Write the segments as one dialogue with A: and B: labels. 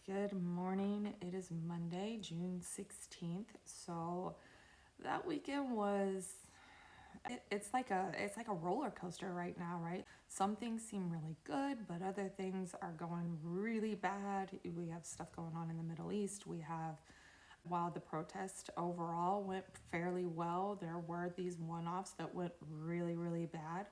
A: Good morning. It is Monday, June 16th. So that weekend was it's like a roller coaster right now, right? Some things seem really good, but other things are going really bad. We have stuff going on in the Middle East. While the protest overall went fairly well, there were these one-offs that went really, really bad.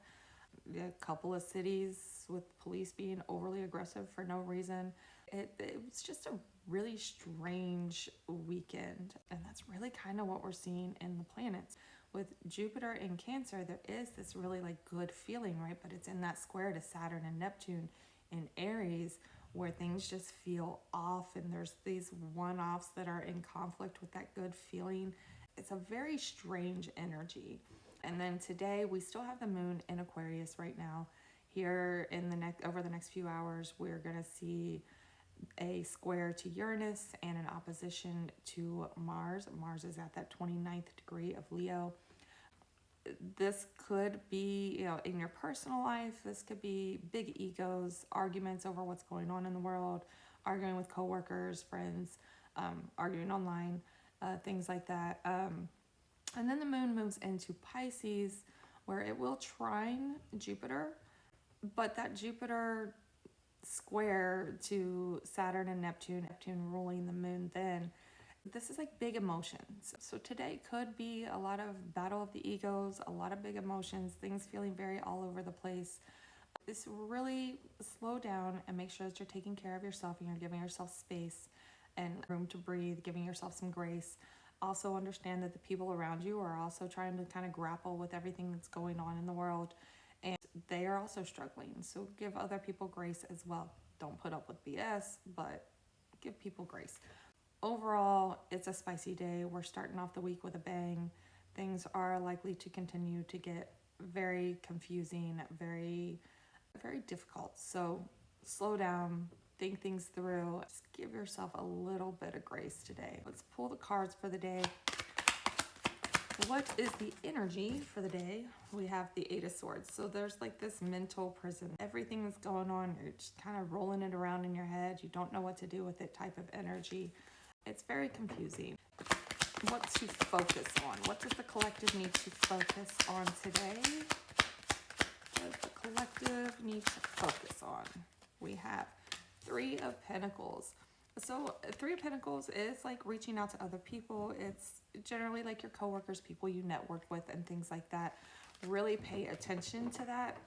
A: A couple of cities with police being overly aggressive for no reason. It was just a really strange weekend, and that's really kind of what we're seeing in the planets. With Jupiter in Cancer, there is this really good feeling, right? But it's in that square to Saturn and Neptune in Aries where things just feel off, and there's these one-offs that are in conflict with that good feeling. It's a very strange energy. And then today we still have the moon in Aquarius right now. Here over the next few hours, we're gonna see a square to Uranus and an opposition to Mars. Mars is at that 29th degree of Leo. This could be, in your personal life, this could be big egos, arguments over what's going on in the world, arguing with coworkers, friends, arguing online, things like that. And then the moon moves into Pisces, where it will trine Jupiter, but that Jupiter square to Saturn and Neptune ruling the moon then, this is like big emotions. So today could be a lot of battle of the egos, a lot of big emotions, things feeling very all over the place. This really slow down and make sure that you're taking care of yourself and you're giving yourself space and room to breathe, giving yourself some grace. Also understand that the people around you are also trying to kind of grapple with everything that's going on in the world, and they are also struggling. So give other people grace as well. Don't put up with BS, but give people grace. Overall, it's a spicy day. We're starting off the week with a bang. Things are likely to continue to get very confusing, very, very difficult. So slow down, think things through. Just give yourself a little bit of grace today. Let's pull the cards for the day. What is the energy for the day? We have the Eight of Swords. So there's this mental prison. Everything that's going on, you're just kind of rolling it around in your head. You don't know what to do with it type of energy. It's very confusing. What to focus on? What does the collective need to focus on today? What does the collective need to focus on? We have Three of Pentacles. So Three of Pentacles is reaching out to other people. It's generally your coworkers, people you network with and things like that. Really pay attention to that.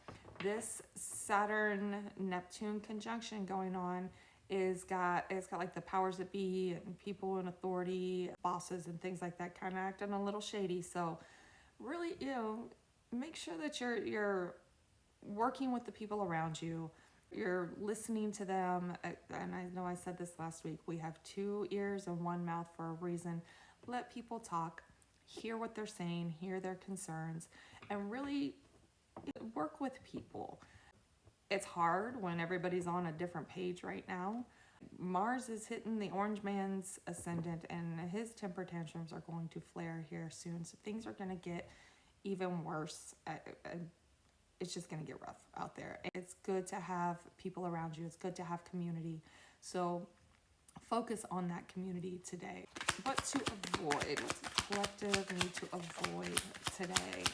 A: This Saturn-Neptune conjunction going on it's got the powers that be and people in authority, bosses and things like that kind of acting a little shady. So really, make sure that you're working with the people around you. You're listening to them. And I know I said this last week, we have two ears and one mouth for a reason. Let people talk, hear what they're saying, hear their concerns, and really work with people. It's hard when everybody's on a different page right now. Mars is hitting the orange man's ascendant, and his temper tantrums are going to flare here soon. So things are going to get even worse. It's just going to get rough out there. It's good to have people around you. It's good to have community. So focus on that community today. What to avoid? What does the collective need to avoid today?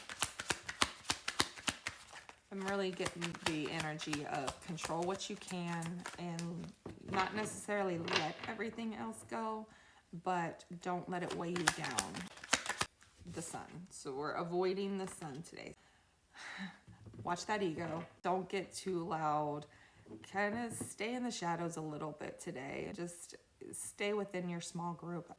A: I'm really getting the energy of control what you can and not necessarily let everything else go, but don't let it weigh you down. The sun. So we're avoiding the sun today. Watch that ego. Don't get too loud. Kind of stay in the shadows a little bit today. Just stay within your small group.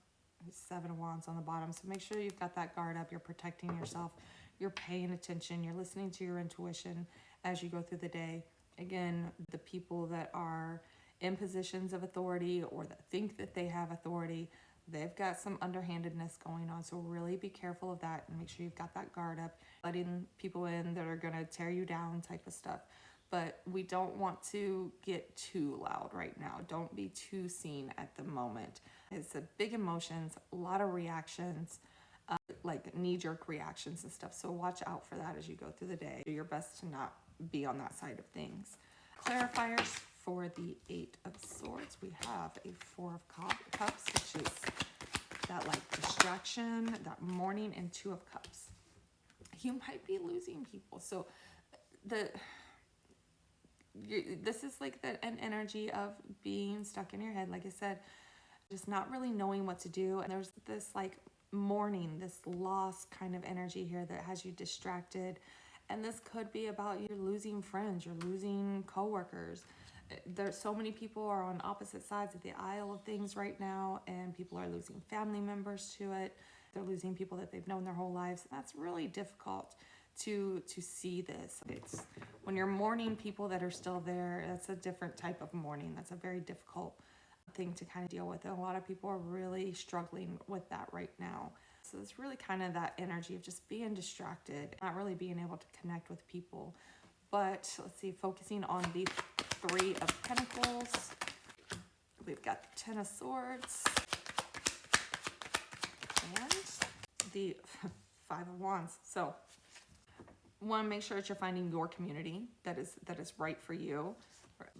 A: Seven of Wands on the bottom. So make sure you've got that guard up. You're protecting yourself. You're paying attention. You're listening to your intuition as you go through the day. Again, the people that are in positions of authority or that think that they have authority, they've got some underhandedness going on. So really be careful of that and make sure you've got that guard up, letting people in that are going to tear you down type of stuff. But we don't want to get too loud right now. Don't be too seen at the moment. It's a big emotions, a lot of reactions, knee-jerk reactions and stuff. So watch out for that as you go through the day. Do your best to not be on that side of things. Clarifiers for the Eight of Swords. We have a Four of Cups, which is that like distraction, that mourning, and Two of Cups. You might be losing people. So this is like an energy of being stuck in your head. Like I said, just not really knowing what to do. And there's this like mourning, this loss kind of energy here that has you distracted. And this could be about you losing friends, you're losing coworkers. There's so many people are on opposite sides of the aisle of things right now, and people are losing family members to it. They're losing people that they've known their whole lives. And that's really difficult to see this. It's when you're mourning people that are still there, that's a different type of mourning. That's a very difficult thing to kind of deal with. And a lot of people are really struggling with that right now. So it's really kind of that energy of just being distracted, not really being able to connect with people. But let's see, focusing on the Three of Pentacles. We've got the Ten of Swords and the Five of Wands. So one, make sure that you're finding your community that is right for you.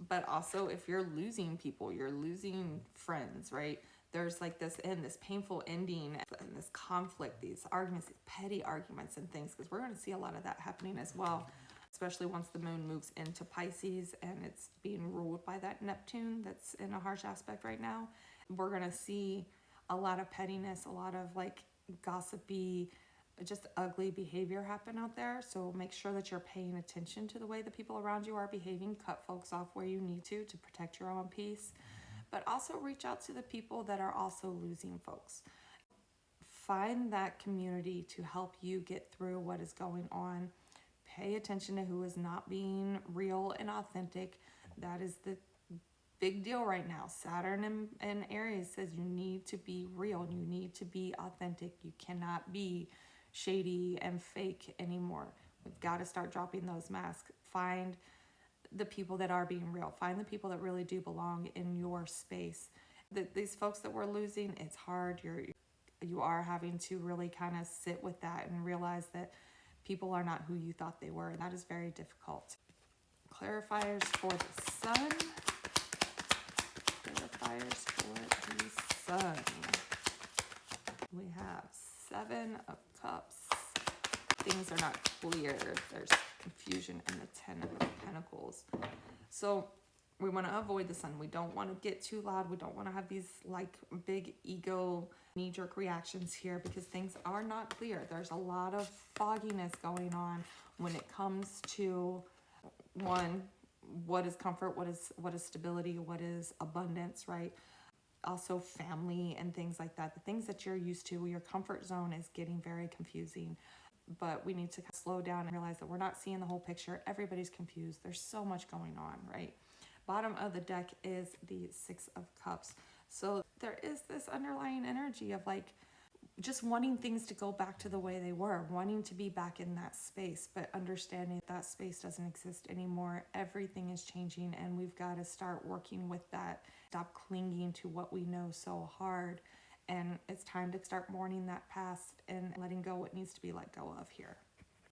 A: But also, if you're losing people, you're losing friends, right? There's like this painful ending, and this conflict, these arguments, these petty arguments and things, because we're going to see a lot of that happening as well, especially once the moon moves into Pisces and it's being ruled by that Neptune that's in a harsh aspect right now. We're going to see a lot of pettiness, a lot of like gossipy, just ugly behavior happen out there. So make sure that you're paying attention to the way the people around you are behaving. Cut folks off where you need to protect your own peace. But also reach out to the people that are also losing folks. Find that community to help you get through what is going on. Pay attention to who is not being real and authentic. That is the big deal right now. Saturn in Aries says you need to be real. You need to be authentic. You cannot be shady and fake anymore. We've got to start dropping those masks. Find the people that are being real. Find the people that really do belong in your space. These folks that we're losing, it's hard. You are having to really kind of sit with that and realize that people are not who you thought they were. And that is very difficult. Clarifiers for the sun. Clarifiers for the sun. We have Seven of Cups. Things are not clear. There's confusion in the Ten of Pentacles. So we want to avoid the sun. We don't want to get too loud. We don't want to have these like big ego knee-jerk reactions here because things are not clear. There's a lot of fogginess going on when it comes to one, what is comfort, what is stability, what is abundance, right? Also family and things like that. The things that you're used to, your comfort zone is getting very confusing. But we need to slow down and realize that we're not seeing the whole picture. Everybody's confused. There's so much going on, right? Bottom of the deck is the Six of Cups. So there is this underlying energy of like just wanting things to go back to the way they were, wanting to be back in that space, but understanding that space doesn't exist anymore. Everything is changing, and we've got to start working with that. Stop clinging to what we know so hard. And it's time to start mourning that past and letting go what needs to be let go of here.